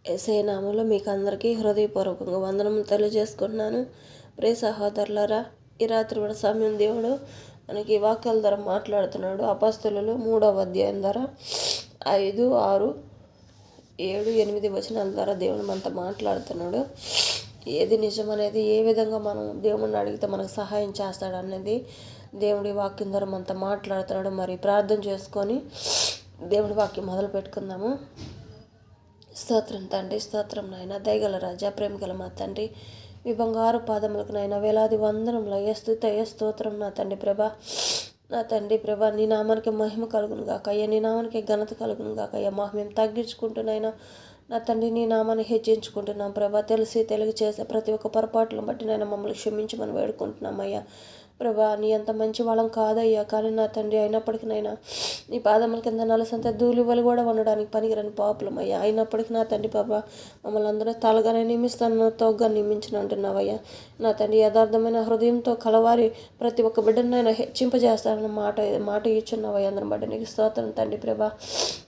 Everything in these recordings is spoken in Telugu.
యేసయ్య నామంలో మీకు అందరికీ హృదయపూర్వకంగా వందనము తెలియజేసుకుంటున్నాను. ప్రియ సహోదరులారా, ఈ రాత్రి కూడా సమయం దేవుడు మనకి వాక్యాల ద్వారా మాట్లాడుతున్నాడు. అపొస్తలులు 3వ అధ్యాయం ద్వారా 5, 6, 7, 8 వచనాల ద్వారా దేవుడు మనతో మాట్లాడుతున్నాడు. ఏది నిజమనేది, ఏ విధంగా మనం దేవుడిని అడిగితే మనకు సహాయం చేస్తాడు అనేది దేవుడి వాక్యం ద్వారా మనతో మాట్లాడుతున్నాడు. మరి ప్రార్థన చేసుకొని దేవుడి వాక్యం మొదలు పెట్టుకుందాము. స్తోత్రం తండ్రి, స్తోత్రం నాయన, దయగల రాజా, ప్రేమగల మా తండ్రి, మీ బంగారు పాదములకు నాయన వేలాది వందనంలో ఏ స్తుతి ఏ స్తోత్రం నా తండ్రి ప్రభా. నా తండ్రి ప్రభా, నీ నామానికి మహిమ కలుగును గాక అయ్యా, నీ నామానికి ఘనత కలుగును గాక అయ్యా. మేము తగ్గించుకుంటున్నాయినా నా తండ్రి, నీ నామాన్ని హెచ్చించుకుంటున్నాం ప్రభా. తెలిసి చేసే ప్రతి ఒక్క పొరపాట్లను బట్టి నేను మమ్మల్ని క్షమించమని వేడుకుంటున్నాం అయ్యా. ప్రభా, నీ అంత మంచి వాళ్ళం కాదయ్యా, కానీ నా తండ్రి అయినప్పటికీ నైనా నీ పాదముల కింద నలసంత ధూళివలు కూడా ఉండడానికి పనికిరని పాపులం అయ్యా. అయినప్పటికీ నా తండ్రి ప్రభా, మమ్మల్ని అందరూ తలగానే నియమిస్తాను, తోగ్గా నియమించిన అంటున్నావయ్యా. నా తండ్రి యథార్థమైన హృదయంతో కలవారి ప్రతి ఒక్క బిడ్డనైనా హెచ్చింపజేస్తానన్న మాట ఇచ్చున్నావయ్యా. అందరం బట్టి నీకు స్తోత్రం తండ్రి ప్రభా.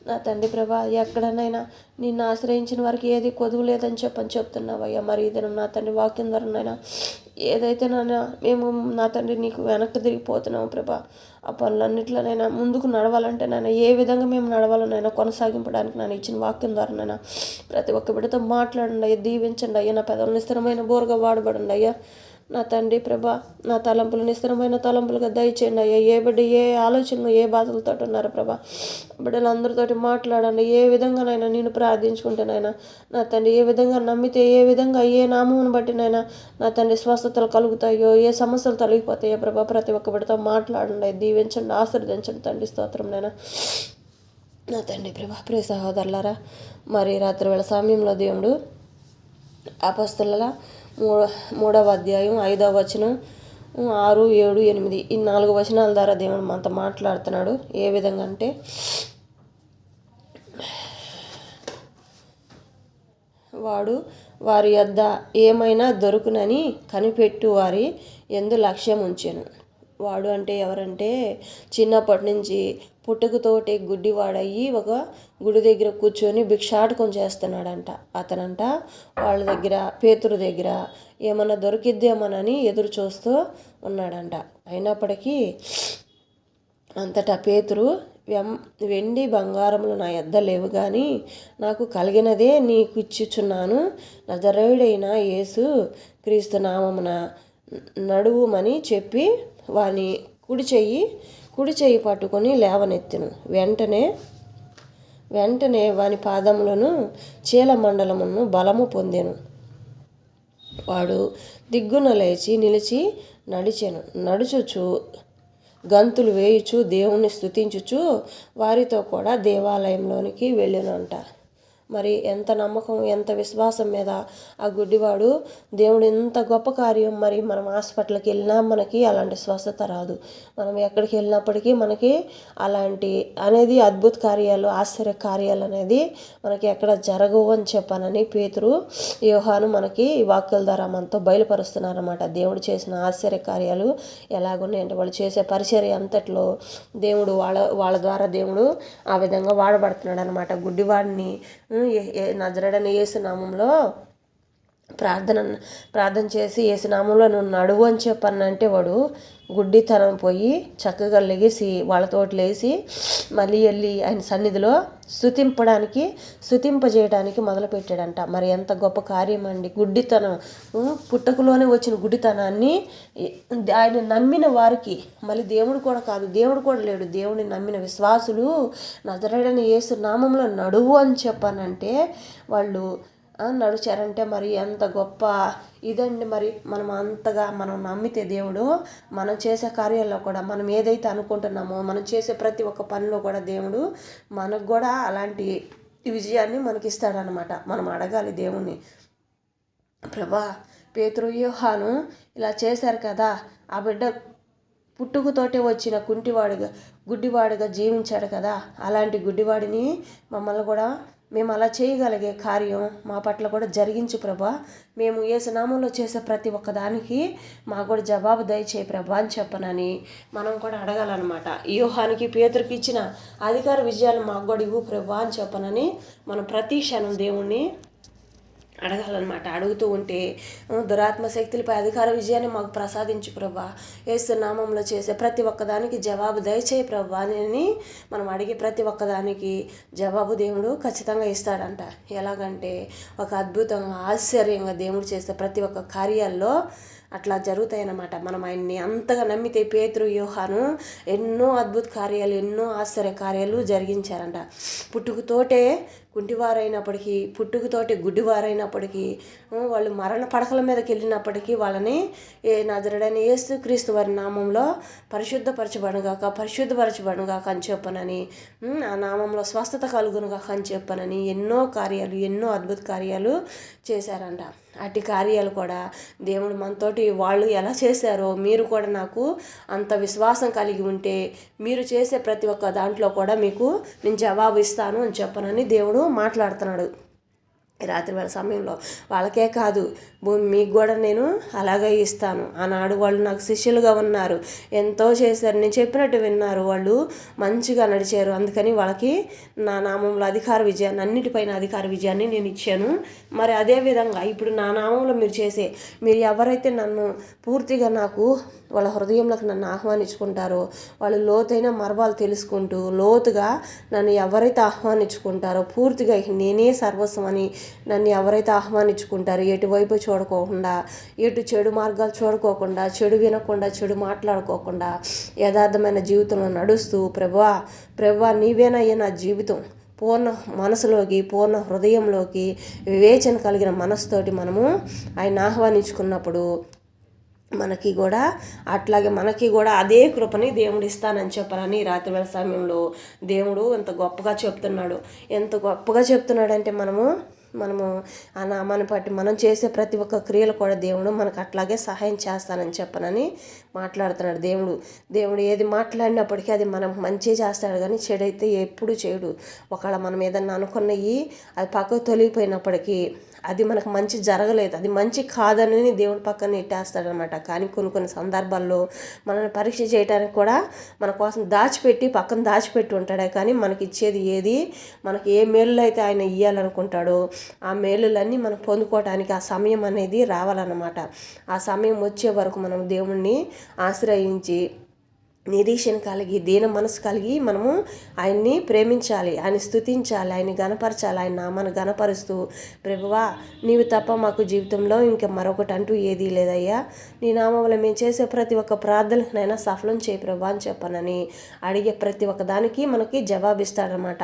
నా తండ్రి ప్రభా, ఎక్కడనైనా నిన్ను ఆశ్రయించిన వారికి ఏది కొదువు లేదని చెప్తున్నావయ్యా. మరి ఇదే నా తండ్రి వాక్యం ద్వారా ఏదైతే మేము నా తండ్రి నీకు వెనక్కి తిరిగిపోతున్నాము ప్రభా. ఆ పనులన్నింటిలోనైనా ముందుకు నడవాలంటే ఏ విధంగా మేము నడవాలనైనా కొనసాగింపడానికి నేను ఇచ్చిన వాక్యం ద్వారా ప్రతి ఒక్క బిడ్డతో మాట్లాడండి అయ్యా, దీవించండి అయ్యా. నా పెదవులను స్థిరమైన బోరుగా వాడబడండి అయ్యా. నా తండ్రి ప్రభా, నా తలంపులను స్థిరమైన తలంపులుగా దయచేయండి అయ్యా. ఏ బిడ్డ ఏ ఆలోచనలు ఏ బాధలతో ఉన్నారు ప్రభా, బిడ్డలందరితోటి మాట్లాడండి. ఏ విధంగానైనా నేను ప్రార్థించుకుంటేనైనా నా తండ్రి, ఏ విధంగా నమ్మితే, ఏ విధంగా ఏ నామమును బట్టినైనా నా తండ్రి స్వస్థతలు కలుగుతాయో, ఏ సమస్యలు తొలగిపోతాయో ప్రభా, ప్రతి ఒక్క బిడ్డతో మాట్లాడండి, దీవించండి, ఆశీర్వదించండి తండ్రి. స్తోత్రం నైనా నా తండ్రి ప్రభా. ప్రియ సహోదరులారా, మరి రాత్రి వేళ సమయంలో దేవుడు అపొస్తలుల 3వ అధ్యాయం 5వ వచనం, 6, 7, 8 ఈ 4 వచనాల ద్వారా దేవుడు మనతో మాట్లాడుతున్నాడు. ఏ విధంగా అంటే, వారి యొద్ద ఏమైనా దొరుకునని కనిపెట్టు వారి యందు లక్ష్యం ఉంచెను. వాడు అంటే ఎవరంటే, చిన్నప్పటి నుంచి పుట్టుకతోటి గుడ్డివాడయ్యి ఒక గుడి దగ్గర కూర్చొని భిక్షాటకం చేస్తున్నాడంట. అతనంట వాళ్ళ దగ్గర, పేతురు దగ్గర ఏమన్నా దొరికిద్దేమోనని ఎదురు చూస్తూ ఉన్నాడంట. అయినప్పటికీ అంతటా పేతురు, వెండి బంగారములు నా యొద్ద లేవు, కానీ నాకు కలిగినదే నీకు ఇచ్చుచున్నాను. నజరేయుడైన యేసు క్రీస్తు నామమున నడువుమని చెప్పి వాని కుడి చెయ్యి పట్టుకొని లేవనెత్తెను. వెంటనే వాని పాదములను చీలమండలమును బలము పొందెను. వాడు దిగ్గున లేచి నిలిచి నడుచుచు గంతులు వేయుచు దేవుణ్ణి స్తుతించుచు వారితో కూడా దేవాలయంలోనికి వెళ్ళినంట. మరి ఎంత నమ్మకం, ఎంత విశ్వాసం మీద ఆ గుడ్డివాడు దేవుడు ఎంత గొప్ప కార్యం. మరి మనం హాస్పిటల్కి వెళ్ళినా మనకి అలాంటి స్వస్థత రాదు. మనం ఎక్కడికి వెళ్ళినప్పటికీ మనకి అలాంటి అనేది అద్భుత కార్యాలు, ఆశ్చర్య కార్యాలు అనేది మనకి ఎక్కడ జరగవు అని చెప్పానని పేతురు, యోహాను మనకి ఈ వాక్యాల ద్వారా మనతో బయలుపరుస్తున్నారన్నమాట. దేవుడు చేసిన ఆశ్చర్య కార్యాలు ఎలాగున్నాయంటే, వాళ్ళు చేసే పరిచర్య అంతట్లో దేవుడు వాళ్ళ ద్వారా దేవుడు ఆ విధంగా వాడబడుతున్నాడు అనమాట. గుడ్డివాడిని నజరేయుడైన యేసు నామంలో ప్రార్థన చేసి యేసు నామంలో నువ్వు నడువు అని చెప్పానంటే, వాడు గుడ్డితనం పోయి చక్కగా లెగిసి వాళ్ళతోటి లేచి మళ్ళీ వెళ్ళి ఆయన సన్నిధిలో స్తుతింపజేయడానికి మొదలుపెట్టాడంట. మరి ఎంత గొప్ప కార్యం అండి. గుడ్డితనం, పుట్టకలోనే వచ్చిన గుడ్డితనాన్ని ఆయన నమ్మిన వారికి, మళ్ళీ దేవుడు కూడా కాదు, దేవుడు కూడా లేడు, దేవుడిని నమ్మిన విశ్వాసులు నజరేయుడైన యేసు నామంలో నడువు అని చెప్పానంటే వాళ్ళు నడిచారంటే మరి ఎంత గొప్ప ఇదండి. మరి మనం నమ్మితే దేవుడు మనం చేసే కార్యాల్లో కూడా, మనం ఏదైతే అనుకుంటున్నామో, మనం చేసే ప్రతి ఒక్క పనిలో కూడా దేవుడు మనకు కూడా అలాంటి విజయాన్ని మనకి ఇస్తాడనమాట. మనం అడగాలి దేవుణ్ణి. ప్రభా, పేతురు, యోహాను ఇలా చేశారు కదా, ఆ బిడ్డ పుట్టుకతోటే వచ్చిన గుడ్డివాడుగా జీవించాడు కదా, అలాంటి గుడ్డివాడిని మమ్మల్ని కూడా మేము అలా చేయగలిగే కార్యం మా పట్ల కూడా జరిగించు ప్రభా. మేము యేసు నామంలో చేసే ప్రతి ఒక్కదానికి మాకు కూడా జవాబు దయచేయి ప్రభా అని చెప్పనని మనం కూడా అడగాలన్నమాట. యోహానికి పేతురుకి ఇచ్చిన అధికార విజయాలు మాకు కూడా ఇవ్వు ప్రభా అని చెప్పనని మనం ప్రతి క్షణం దేవుణ్ణి అడగాలన్నమాట. అడుగుతూ ఉంటే దురాత్మ శక్తులపై అధికార విజయాన్ని మాకు ప్రసాదించు ప్రభా, యేసు నామంలో చేసే ప్రతి ఒక్కదానికి జవాబు దయచేయి ప్రభా అని మనం అడిగే ప్రతి ఒక్కదానికి జవాబు దేవుడు ఖచ్చితంగా ఇస్తాడంట. ఎలాగంటే ఒక అద్భుతంగా ఆశ్చర్యంగా దేవుడు చేసే ప్రతి ఒక్క కార్యాల్లో అట్లా జరుగుతాయన్నమాట. మనం ఆయన్ని అంతగా నమ్మితే పేతురు, యోహాను ఎన్నో అద్భుత కార్యాలు, ఎన్నో ఆశ్చర్య కార్యాలు జరిగించారంట. పుట్టుకతోటే కుంటివారైనప్పటికీ, పుట్టుకతోటి గుడ్డివారైనప్పటికీ, వాళ్ళు మరణ పడకల మీదకి వెళ్ళినప్పటికీ వాళ్ళని నజరుడైన యేసుక్రీస్తు వారి నామంలో పరిశుద్ధపరచబడుగాక అని చెప్పనని, ఆ నామంలో స్వస్థత కలుగునుగాక అని చెప్పనని ఎన్నో కార్యాలు, ఎన్నో అద్భుత కార్యాలు చేశారంట. అట్టి కార్యాలు కూడా దేవుడు మనతోటి వాళ్ళు ఎలా చేశారో మీరు కూడా నాకు అంత విశ్వాసం కలిగి ఉంటే మీరు చేసే ప్రతి ఒక్క దాంట్లో కూడా మీకు నేను జవాబు ఇస్తాను అని చెప్పనని దేవుడు మాట్లాడుతున్నాడు రాత్రి వేళ సమయంలో. వాళ్ళకే కాదు, మీకు కూడా నేను అలాగే ఇస్తాను. ఆనాడు వాళ్ళు నాకు శిష్యులుగా ఉన్నారు, ఎంతో చేశారు, నేను చెప్పినట్టు విన్నారు, వాళ్ళు మంచిగా నడిచారు. అందుకని వాళ్ళకి నా నామంలో అధికార విజయాన్ని, అన్నిటిపైన అధికార విజయాన్ని నేను ఇచ్చాను. మరి అదేవిధంగా ఇప్పుడు నా నామంలో మీరు ఎవరైతే నన్ను పూర్తిగా నాకు వాళ్ళ హృదయంలోకి నన్ను ఆహ్వానించుకుంటారో, వాళ్ళు లోతైన మర్మాలు తెలుసుకుంటూ లోతుగా నన్ను ఎవరైతే ఆహ్వానించుకుంటారో, పూర్తిగా నేనే సర్వస్వం అని నన్ను ఎవరైతే ఆహ్వానించుకుంటారో, ఎటువైపు చూడకోకుండా, ఎటు చెడు మార్గాలు చూడకోకుండా, చెడు వినకుండా, చెడు మాట్లాడుకోకుండా యథార్థమైన జీవితంలో నడుస్తూ ప్రభువా నీవేనయ్యా నా జీవితం, పూర్ణ మనసులోకి, పూర్ణ హృదయంలోకి వివేచన కలిగిన మనసుతోటి మనము ఆయన ఆహ్వానించుకున్నప్పుడు మనకి కూడా అదే కృపని దేవుడు ఇస్తానని చెప్పనని రాత్రి వేళ సమయంలో దేవుడు ఎంత గొప్పగా చెప్తున్నాడంటే మనము ఆ నామాన్ని బట్టి మనం చేసే ప్రతి ఒక్క క్రియలు కూడా దేవుడు మనకు అట్లాగే సహాయం చేస్తానని చెప్పనని మాట్లాడుతున్నాడు. దేవుడు ఏది మాట్లాడినప్పటికీ అది మనం మంచి చేస్తాడు, కానీ చెడైతే ఎప్పుడు చేయడు. ఒకవేళ మనం ఏదన్నా అనుకున్నవి అది పక్కకు తొలగిపోయినప్పటికీ అది మనకు మంచి జరగలేదు, అది మంచి కాదని దేవుడి పక్కన నెట్టేస్తాడనమాట. కానీ కొన్ని సందర్భాల్లో మనల్ని పరీక్ష చేయడానికి కూడా మన కోసం పక్కన దాచిపెట్టి ఉంటాడే, కానీ మనకి ఇచ్చేది ఏది, మనకి ఏ మేలులు అయితే ఆయన ఇవ్వాలనుకుంటాడో ఆ మేలులన్నీ మనం పొందుకోవడానికి ఆ సమయం అనేది రావాలన్నమాట. ఆ సమయం వచ్చే వరకు మనం దేవుణ్ణి ఆశ్రయించి నిరీక్షణ కలిగి, దీన మనసు కలిగి మనము ఆయన్ని ప్రేమించాలి, ఆయన స్తుతించాలి, ఆయన్ని గణపరచాలి. ఆయన నామాన్ని గణపరుస్తూ ప్రభువా నీవు తప్ప మాకు జీవితంలో ఇంకా మరొకటి అంటూ ఏదీ లేదయ్యా, నీ నామంలో మేము చేసే ప్రతి ఒక్క ప్రార్థనకైనా సఫలం చేయి ప్రభా అని చెప్పనని అడిగే ప్రతి ఒక్క దానికి మనకి జవాబిస్తాడనమాట.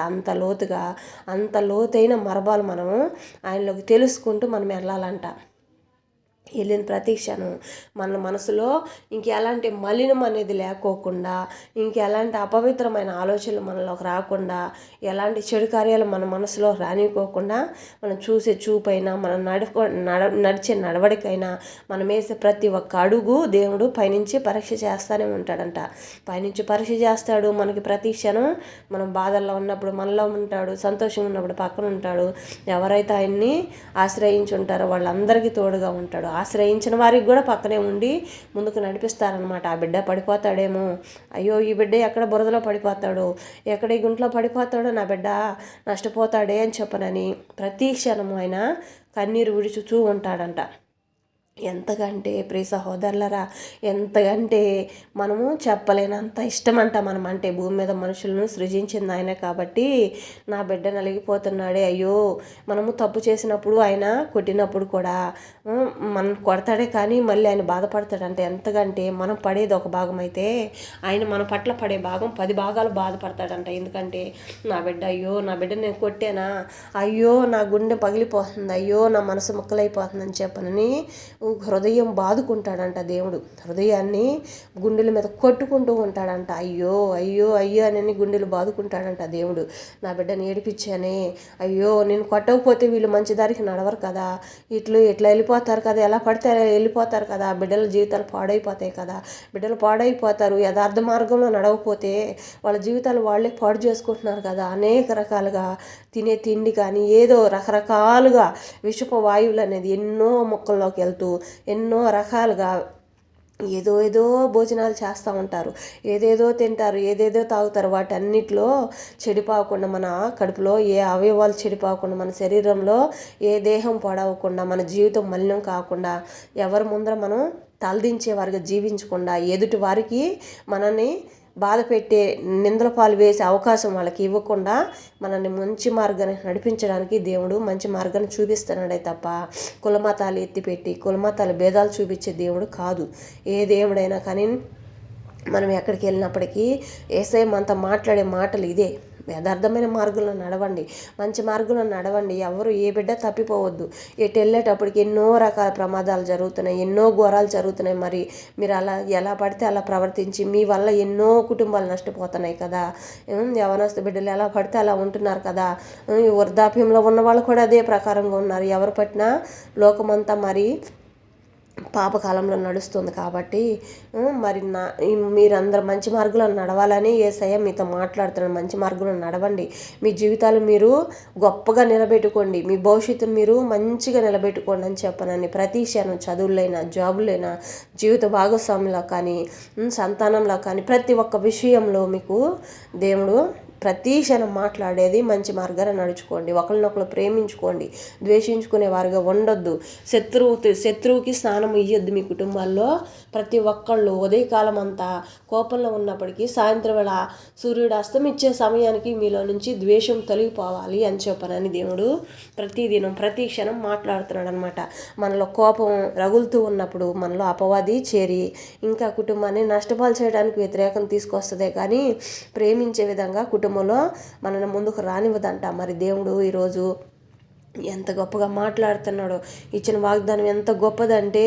అంత లోతైన మర్మాలు మనము ఆయనలోకి తెలుసుకుంటూ మనం వెళ్ళాలంట. వెళ్ళిన ప్రతి క్షణం మన మనసులో ఇంకెలాంటి మలినం అనేది లేకోకుండా, ఇంకెలాంటి అపవిత్రమైన ఆలోచనలు మనలోకి రాకుండా, ఎలాంటి చెడు కార్యాలు మన మనసులో రానివ్వకోకుండా, మనం చూసే చూపైనా, మనం నడిచే నడవడికైనా, మనం వేసే ప్రతి ఒక్క అడుగు దేవుడు పైనుంచి పరీక్ష చేస్తూనే ఉంటాడంట. పైనుంచి పరీక్ష చేస్తాడు. మనకి ప్రతి క్షణం మనం బాధల్లో ఉన్నప్పుడు మనలో ఉంటాడు, సంతోషంగా ఉన్నప్పుడు పక్కన ఉంటాడు. ఎవరైతే ఆయన్ని ఆశ్రయించి ఉంటారో వాళ్ళందరికీ తోడుగా ఉంటాడు. ఆశ్రయించిన వారికి కూడా పక్కనే ఉండి ముందుకు నడిపిస్తారనమాట. ఆ బిడ్డ పడిపోతాడేమో, అయ్యో ఈ బిడ్డ ఎక్కడ బురదలో పడిపోతాడో, ఎక్కడ ఈ గుంట్లో పడిపోతాడో, నా బిడ్డ నష్టపోతాడే అని చెప్పనని ప్రతి క్షణము ఆయన కన్నీరు విడుచుతూ ఉంటాడంట. ఎంతకంటే ప్రియ సహోదరులరా, ఎంతకంటే మనము చెప్పలేనంత ఇష్టమంట మనం అంటే. భూమి మీద మనుషులను సృజించింది ఆయన కాబట్టి నా బిడ్డ నలిగిపోతున్నాడే, అయ్యో మనము తప్పు చేసినప్పుడు ఆయన కొట్టినప్పుడు కూడా మనం కొడతాడే, కానీ మళ్ళీ ఆయన బాధపడతాడంట. ఎంతకంటే మనం పడేది ఒక భాగం అయితే ఆయన మన పట్ల పడే భాగం 10 భాగాలు బాధపడతాడంట. ఎందుకంటే నా బిడ్డ నేను కొట్టానా, అయ్యో నా గుండె పగిలిపోతుంది, అయ్యో నా మనసు ముక్కలైపోతుందని చెప్పనని హృదయం బాదుకుంటాడంట. దేవుడు హృదయాన్ని గుండెల మీద కొట్టుకుంటూ ఉంటాడంట. అయ్యో అయ్యో అయ్యో అని గుండెలు బాదుకుంటాడంట దేవుడు. నా బిడ్డను ఏడిపించానే, అయ్యో నేను కొట్టకపోతే వీళ్ళు మంచి దారికి నడవరు కదా, ఇట్లా వెళ్ళిపోతారు కదా, ఎలా పడితే వెళ్ళిపోతారు కదా, బిడ్డల జీవితాలు పాడైపోతాయి కదా, బిడ్డలు పాడైపోతారు, యథార్థ మార్గంలో నడవకపోతే వాళ్ళ జీవితాలు వాళ్ళే పాడు చేసుకుంటున్నారు కదా, అనేక రకాలుగా తినే తిండి కానీ ఏదో రకరకాలుగా విషపు వాయువులు అనేది ఎన్నో మొక్కల్లోకి వెళ్తూ ఎన్నో రకాలుగా ఏదో ఏదో భోజనాలు చేస్తూ ఉంటారు, ఏదేదో తింటారు, ఏదేదో తాగుతారు. వాటన్నిటిలో చెడిపోకుండా, మన కడుపులో ఏ అవయవాలు చెడిపోకుండా, మన శరీరంలో ఏ దేహం పాడవకుండా, మన జీవితం మలినం కాకుండా, ఎవరి ముందర మనం తలదించే వారిగా జీవించకుండా, ఎదుటి వారికి మనల్ని బాధ పెట్టే నిందల పాలు వేసే అవకాశం వాళ్ళకి ఇవ్వకుండా మనల్ని మంచి మార్గాన్ని నడిపించడానికి దేవుడు మంచి మార్గాన్ని చూపిస్తున్నాడే తప్ప కులమతాలు ఎత్తిపెట్టి కులమతాల భేదాలు చూపించే దేవుడు కాదు. ఏ దేవుడైనా కానీ మనం ఎక్కడికి వెళ్ళినప్పటికీ యేసయ్య మనతో మాట్లాడే మాటలు ఇదే: యథార్థమైన మార్గంలో నడవండి, మంచి మార్గంలో నడవండి, ఎవరు ఏ బిడ్డ తప్పిపోవద్దు. ఎటు వెళ్ళేటప్పటికి ఎన్నో రకాల ప్రమాదాలు జరుగుతున్నాయి, ఎన్నో ఘోరాలు జరుగుతున్నాయి. మరి మీరు అలా ఎలా పడితే అలా ప్రవర్తించి మీ వల్ల ఎన్నో కుటుంబాలు నష్టపోతున్నాయి కదా. యవనస్తు బిడ్డలు ఎలా పడితే అలా ఉంటున్నారు కదా. వృద్ధాప్యంలో ఉన్న వాళ్ళు కూడా అదే ప్రకారంగా ఉన్నారు. ఎవరు పట్టినా లోకమంతా మరి పాపకాలంలో నడుస్తుంది. కాబట్టి మరి మీరందరూ మంచి మార్గంలో నడవాలని యేసయ్య మీతో మాట్లాడుతున్నాడు. మంచి మార్గంలో నడవండి, మీ జీవితాలు మీరు గొప్పగా నిలబెట్టుకోండి, మీ భవిష్యత్తును మీరు మంచిగా నిలబెట్టుకోండి అని చెప్పనని ప్రతి క్షణం చదువులైనా, జాబులైనా, జీవిత భాగస్వామిలో కానీ, సంతానంలో కానీ, ప్రతి ఒక్క విషయంలో మీకు దేవుడు ప్రతి క్షణం మాట్లాడేది మంచి మార్గాన్ని నడుచుకోండి, ఒకరినొకరు ప్రేమించుకోండి, ద్వేషించుకునే వారిగా ఉండొద్దు, శత్రువుకి స్నానం ఇయ్యొద్దు. మీ కుటుంబాల్లో ప్రతి ఒక్కళ్ళు ఉదయకాలం అంతా కోపంలో ఉన్నప్పటికీ సాయంత్రం వేళ సూర్యుడు అస్తమిచ్చే సమయానికి మీలో నుంచి ద్వేషం తొలగిపోవాలి అని చెప్పనని దేవుడు ప్రతిదినం ప్రతి క్షణం మాట్లాడుతున్నాడు అనమాట. మనలో కోపం రగులుతూ ఉన్నప్పుడు మనలో అపవాది చేరి ఇంకా కుటుంబాన్ని నష్టపాలు చేయడానికి వ్యతిరేకం తీసుకొస్తుందే కానీ ప్రేమించే విధంగా కుటుంబంలో మనల్ని ముందుకు రానివ్వదంట. మరి దేవుడు ఈరోజు ఎంత గొప్పగా మాట్లాడుతున్నాడో, ఇచ్చిన వాగ్దానం ఎంత గొప్పదంటే,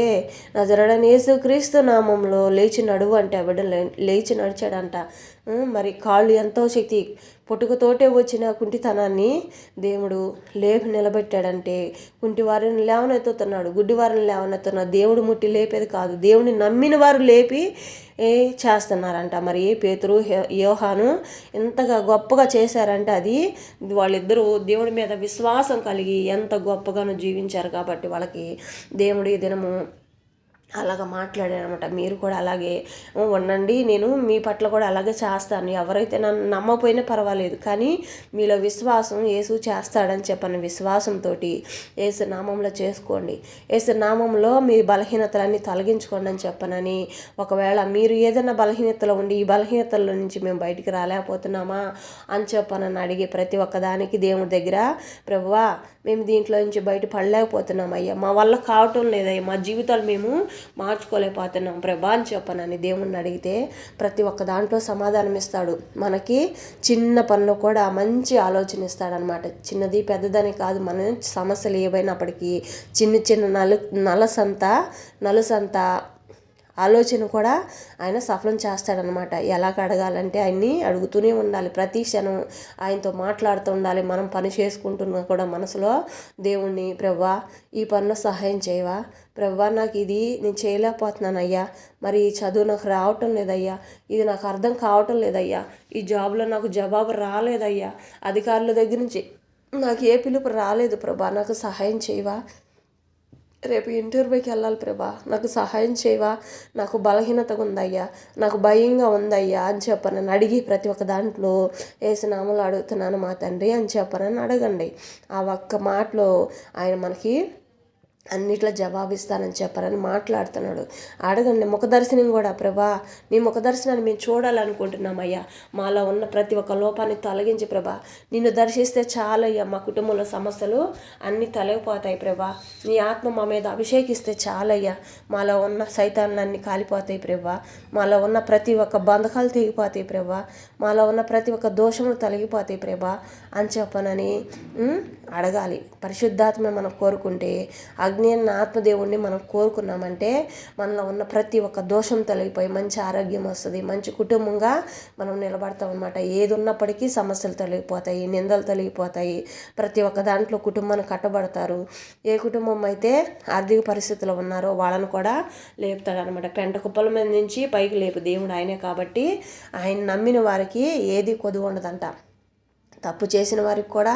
నజరేయుడైన యేసుక్రీస్తు నామంలో లేచి నడువు అంటే ఆ బిడ్డ లేచి నడిచాడంట. మరి కాళ్ళు ఎంతో శక్తి, పుట్టుకతోటే వచ్చిన కుంటితనాన్ని దేవుడు లేపి నిలబెట్టాడంటే, కుంటివారిని లేవనెత్తుతున్నాడు, గుడ్డివారిని లేవనెత్తున్నాడు. దేవుడు ముట్టి లేపేది కాదు, దేవుడిని నమ్మిన వారు లేపి చేస్తున్నారంట. మరి పేతురు, యోహాను ఎంతగా గొప్పగా చేశారంటే అది వాళ్ళిద్దరూ దేవుడి మీద విశ్వాసం కలిగి ఎంత గొప్పగానో జీవించారు. కాబట్టి వాళ్ళకి దేవుడు ఈ దినము అలాగ మాట్లాడానమాట. మీరు కూడా అలాగే ఉండండి, నేను మీ పట్ల కూడా అలాగే చేస్తాను. ఎవరైతే నన్ను నమ్మకపోయినా పర్వాలేదు, కానీ మీలో విశ్వాసం యేసు చేస్తాడని చెప్పని విశ్వాసంతో యేసు నామంలో చేసుకోండి. యేసు నామంలో మీ బలహీనతలన్నీ తొలగించుకోండి అని చెప్పనని, ఒకవేళ మీరు ఏదైనా బలహీనతలో ఉండి ఈ బలహీనతల నుంచి మేము బయటికి రాలేకపోతున్నామా అని చెప్పనని అడిగే ప్రతి ఒక్కదానికి దేవుడి దగ్గర, ప్రభువా మేము దీంట్లో నుంచి బయట పడలేకపోతున్నామయ్యా, మా వల్ల కావటం లేదయ్యా, మా జీవితాలు మేము మార్చుకోలేకపోతున్నాం ప్రభా అని చెప్పనని దేవుణ్ణి అడిగితే ప్రతి ఒక్క దాంట్లో సమాధానం ఇస్తాడు. మనకి చిన్న పనిలో కూడా మంచి ఆలోచన ఇస్తాడనమాట. చిన్నది పెద్దదని కాదు, మన సమస్యలు ఏవైనప్పటికీ చిన్న చిన్న నలుసంత ఆలోచన కూడా ఆయన సఫలం చేస్తాడనమాట. ఎలా అడగాలంటే ఆయన్ని అడుగుతూనే ఉండాలి, ప్రతి క్షణం ఆయనతో మాట్లాడుతూ ఉండాలి. మనం పని చేసుకుంటున్నా కూడా మనసులో దేవుణ్ణి, ప్రభువా ఈ పనిలో సహాయం చేయవా, ప్రభువా నాకు ఇది నేను చేయలేకపోతున్నాను అయ్యా, మరి ఈ చదువు నాకు రావటం లేదయ్యా, ఇది నాకు అర్థం కావటం లేదయ్యా, ఈ జాబ్లో నాకు జవాబు రాలేదయ్యా, అధికారుల దగ్గర నుంచి నాకు ఏ పిలుపు రాలేదు ప్రభా, నాకు సహాయం చేయవా, రేపు ఇంటర్వ్యూకి వెళ్ళాలి ప్రభా, నాకు సహాయం చేయవా, నాకు బలహీనతగా ఉందయ్యా, నాకు భయంగా ఉందయ్యా అని చెప్పనని అడిగి ప్రతి ఒక్క దాంట్లో యేసు నామములో అడుగుతున్నాను మా తండ్రి అని చెప్పనని అడగండి. ఆ ఒక్క మాటలో ఆయన మనకి అన్నిట్లో జవాబిస్తానని చెప్పారని మాట్లాడుతున్నాడు. అడగండి. ముఖదర్శనం కూడా, ప్రభా నీ ముఖదర్శనాన్ని మేము చూడాలనుకుంటున్నామయ్యా, మాలో ఉన్న ప్రతి ఒక్క లోపాన్ని తొలగించి ప్రభా, నిన్ను దర్శిస్తే చాలయ్యా, మా కుటుంబంలో సమస్యలు అన్నీ తొలగిపోతాయి ప్రభా, నీ ఆత్మ మా మీద అభిషేకిస్తే చాలయ్యా, మాలో ఉన్న సైతాన్లన్నీ కాలిపోతాయి ప్రభా, మాలో ఉన్న ప్రతి ఒక్క బంధకాలు తెగిపోతాయి ప్రభా, మాలో ఉన్న ప్రతి ఒక్క దోషములు తొలగిపోతాయి ప్రభా అని చెప్పనని అడగాలి. పరిశుద్ధాత్మ మనం కోరుకుంటే, అగ్ని అన్న ఆత్మదేవుణ్ణి మనం కోరుకున్నామంటే మనలో ఉన్న ప్రతి ఒక్క దోషం తొలగిపోయి మంచి ఆరోగ్యం వస్తుంది, మంచి కుటుంబంగా మనం నిలబడతాం అనమాట. ఏది ఉన్నప్పటికీ సమస్యలు తొలగిపోతాయి, నిందలు తొలగిపోతాయి, ప్రతి ఒక్క దాంట్లో కుటుంబాన్ని కట్టబడతారు. ఏ కుటుంబం అయితే ఆర్థిక పరిస్థితుల్లో ఉన్నారో వాళ్ళని కూడా లేపుతాడనమాట. పెంట కుప్పల మీద నుంచి పైకి లేపు దేవుడు ఆయనే. కాబట్టి ఆయన నమ్మిన వారికి ఏది కొదువు ఉండదంట. తప్పు చేసిన వారికి కూడా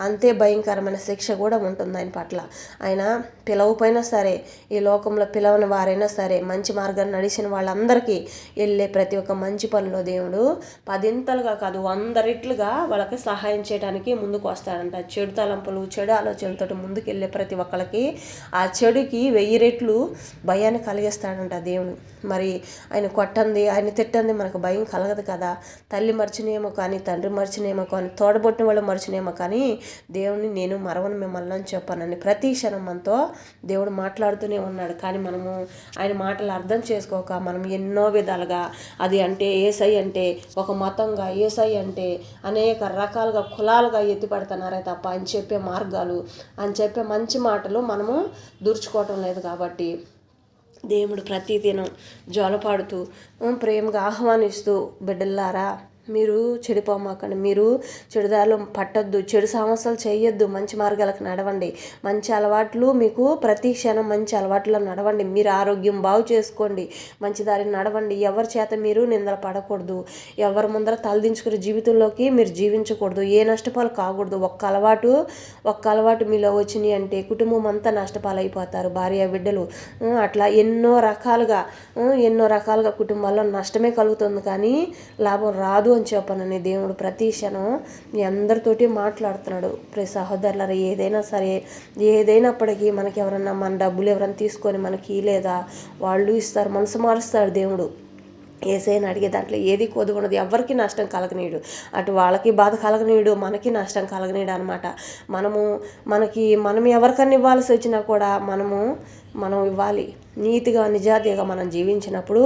అంతే భయంకరమైన శిక్ష కూడా ఉంటుంది ఆయన పట్ల. ఆయన పిలవపోయినా సరే, ఈ లోకంలో పిలవని వారైనా సరే, మంచి మార్గాన్ని నడిచిన వాళ్ళందరికీ వెళ్ళే ప్రతి ఒక్క మంచి పనిలో దేవుడు 10 కాదు 100 రెట్లుగా వాళ్ళకి సహాయం చేయడానికి ముందుకు వస్తాడంట. చెడు తలంపులు, చెడు ఆలోచనలతో ముందుకు వెళ్ళే ప్రతి ఒక్కరికి ఆ చెడుకి 1000 రెట్లు భయాన్ని కలిగిస్తాడంట దేవుడు. మరి ఆయన కొట్టంది, ఆయన తిట్టంది మనకు భయం కలగదు కదా. తల్లి మర్చినేమో కానీ, తండ్రి మర్చినేమో కానీ, తోడబొట్టిన వాళ్ళు మర్చినేమో కానీ దేవుడిని నేను మరవను మిమ్మల్ని అని చెప్పానని ప్రతి క్షణం మనతో దేవుడు మాట్లాడుతూనే ఉన్నాడు. కానీ మనము ఆయన మాటలు అర్థం చేసుకోక మనం ఎన్నో విధాలుగా అది అంటే ఏసై అంటే ఒక మతంగా, ఏసై అంటే అనేక రకాలుగా కులాలుగా ఎత్తిపడుతున్నారే తప్ప ఆయన చెప్పే మార్గాలు, ఆయన చెప్పే మంచి మాటలు మనము దూర్చుకోవటం లేదు. కాబట్టి దేవుడు ప్రతిదినం జోలపాడుతూ ప్రేమగా ఆహ్వానిస్తూ, బిడ్డలారా మీరు చెడిపోమాకండి, మీరు చెడుదారులు పట్టొద్దు, చెడు సమస్యలు చేయొద్దు, మంచి మార్గాలకు నడవండి, మంచి అలవాట్లు మీకు ప్రతి క్షణం మంచి అలవాట్లో నడవండి, మీరు ఆరోగ్యం బాగు చేసుకోండి, మంచి దారిని నడవండి, ఎవరి చేత మీరు నిందలు పడకూడదు, ఎవరి ముందర తలదించుకునే జీవితంలోకి మీరు జీవించకూడదు, ఏ నష్టపాలు కాకూడదు. ఒక్క అలవాటు మీలో వచ్చినాయి అంటే కుటుంబం అంతా నష్టపాలైపోతారు, భార్య బిడ్డలు. అట్లా ఎన్నో రకాలుగా కుటుంబాల్లో నష్టమే కలుగుతుంది కానీ లాభం రాదు అని చెప్పనని దేవుడు ప్రతి క్షణం మీ అందరితోటి మాట్లాడుతున్నాడు. సహోదరులారా, ఏదైనా సరే, ఏదైనప్పటికీ మనకి ఎవరన్నా మన డబ్బులు ఎవరైనా తీసుకొని మనకి లేదా వాళ్ళు ఇస్తారు, మనసు మారుస్తాడు దేవుడు. ఏసైనా అడిగే దాంట్లో ఏది కొదుగున్నది, ఎవరికి నష్టం కలగనీయుడు, అటు వాళ్ళకి బాధ కలగనీయుడు, మనకి నష్టం కలగనీయుడు అనమాట. మనం ఎవరికన్నా ఇవ్వాల్సి వచ్చినా కూడా మనం ఇవ్వాలి. నీతిగా నిజాయితీగా మనం జీవించినప్పుడు